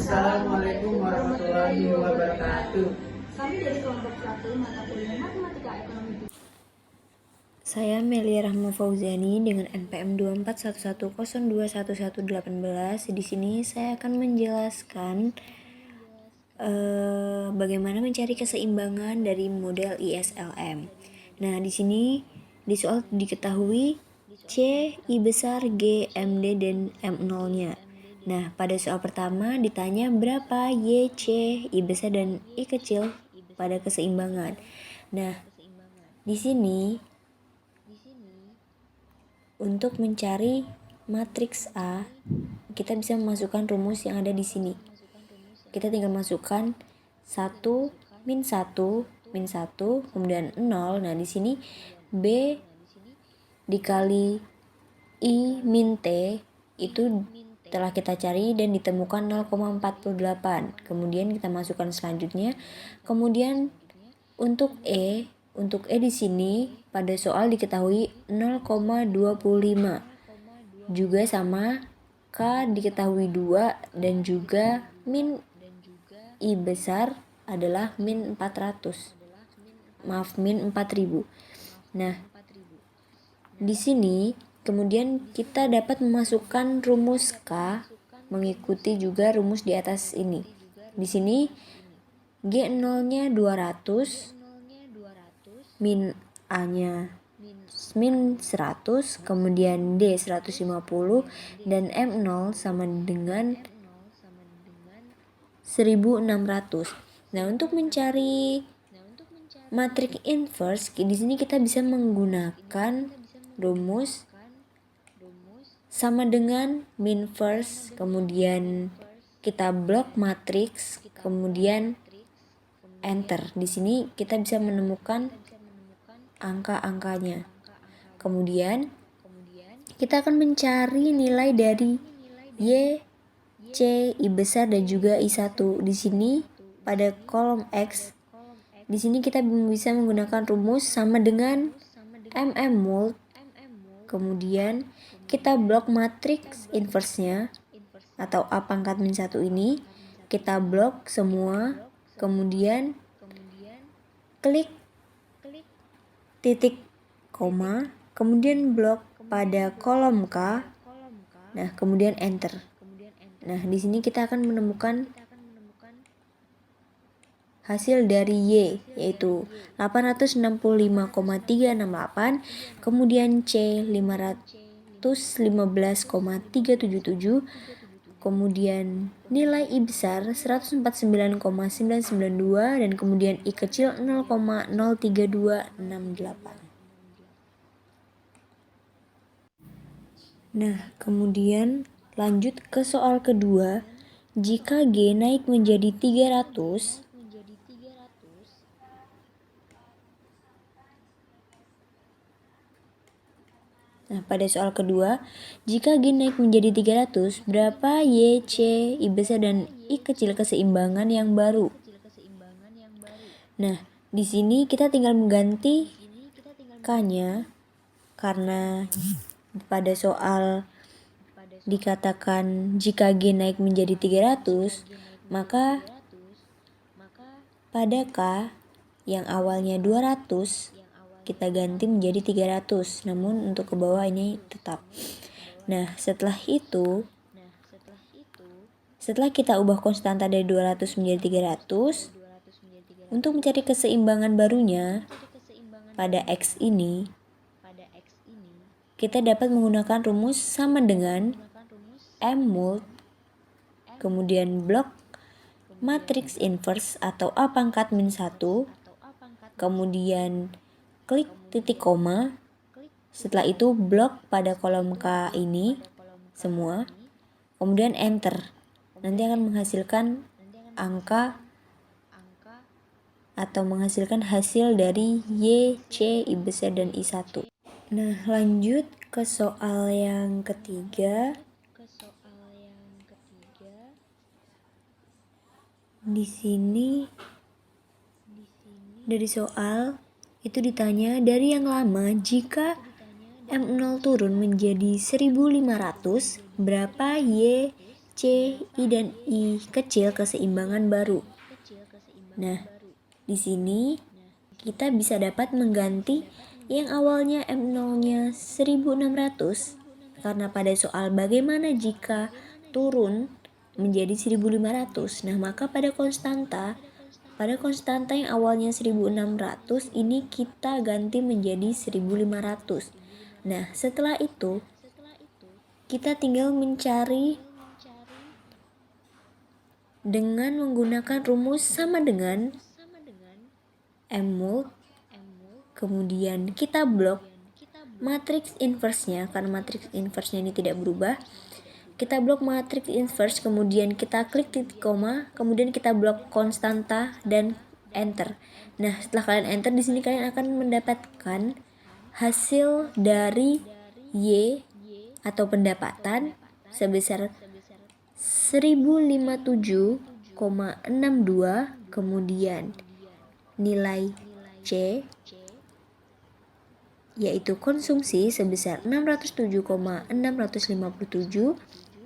Assalamualaikum warahmatullahi wabarakatuh. Kami dari kelompok 1 mata kuliah Matematika Ekonomi. Saya Melia Rahma Fauzani dengan NPM 2411021118. Di sini saya akan menjelaskan bagaimana mencari keseimbangan dari model ISLM. Nah, di sini di soal diketahui C, I besar, G, MD, dan M0-nya. Nah, pada soal pertama ditanya berapa Y, C, I besar, dan I kecil pada keseimbangan. Nah, di sini untuk mencari matriks A, kita bisa memasukkan rumus yang ada di sini. Kita tinggal masukkan 1 min 1 min 1 kemudian 0. Nah, di sini B dikali I min T itu telah kita cari dan ditemukan 0,48. Kemudian kita masukkan selanjutnya. Kemudian untuk E di sini pada soal diketahui 0,25. Juga sama K diketahui 2 dan juga min I besar adalah min 400. Min 4000. Nah, di sini kemudian kita dapat memasukkan rumus K mengikuti juga rumus di atas ini. Di sini G0-nya 200, min A-nya min 100, kemudian D 150, dan M0 sama dengan 1600. Nah, untuk mencari matriks inverse, di sini kita bisa menggunakan rumus sama dengan min first, kemudian kita blok matriks, kemudian enter. Di sini kita bisa menemukan angka-angkanya. Kemudian kita akan mencari nilai dari Y, C, I besar, dan juga I1. Di sini pada kolom X, di sini kita bisa menggunakan rumus sama dengan MM mult. Kemudian kita blok matriks inverse-nya atau A pangkat min 1 ini, kita blok semua, kemudian klik titik koma, kemudian blok pada kolom K. Nah, kemudian enter. Nah, di sini kita akan menemukan hasil dari Y, yaitu 865,368, kemudian C 515,377, kemudian nilai I besar 149,992, dan kemudian I kecil 0,03268. Nah, kemudian lanjut ke soal kedua. Jika G naik menjadi 300, nah, pada soal kedua, jika G naik menjadi 300, berapa Y, C, I besar, dan I kecil keseimbangan yang baru? Nah, di sini kita tinggal mengganti K-nya, karena pada soal dikatakan jika G naik menjadi 300, maka pada K yang awalnya 200, kita ganti menjadi 300, namun untuk ke bawah ini tetap. Nah, setelah kita ubah konstanta dari 200 menjadi 300, untuk mencari keseimbangan barunya pada X ini, kita dapat menggunakan rumus sama dengan M mult, kemudian blok matriks inverse atau A pangkat min 1, kemudian klik titik koma, setelah itu blok pada kolom K ini semua, kemudian enter. Nanti akan menghasilkan angka atau menghasilkan hasil dari Y, C, I besar, dan I1. Nah, lanjut ke soal yang ketiga. Di sini dari soal itu ditanya dari yang lama, jika M0 turun menjadi 1500, berapa Y, C, I, dan I kecil keseimbangan baru. Nah, di sini kita bisa dapat mengganti yang awalnya M0-nya 1600 karena pada soal bagaimana jika turun menjadi 1500. Nah, maka pada konstanta yang awalnya 1600 ini kita ganti menjadi 1500. Nah, setelah itu kita tinggal mencari dengan menggunakan rumus sama dengan M-mult. Kemudian kita blok matriks inverse-nya karena matriks inverse-nya ini tidak berubah. Kita blok matriks inverse, kemudian kita klik titik koma, kemudian kita blok konstanta dan enter. Nah, setelah kalian enter di sini kalian akan mendapatkan hasil dari Y atau pendapatan sebesar 1057,62, kemudian nilai C yaitu konsumsi sebesar 607,657,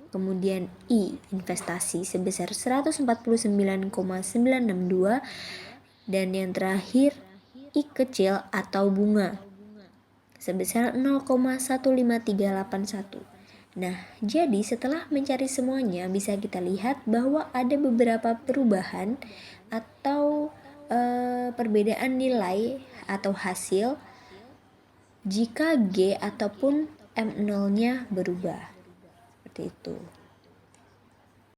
kemudian I investasi sebesar 149,962, dan yang terakhir I kecil atau bunga sebesar 0,15381. Nah, jadi setelah mencari semuanya bisa kita lihat bahwa ada beberapa perubahan atau perbedaan nilai atau hasil jika G ataupun M0-nya berubah. Seperti itu.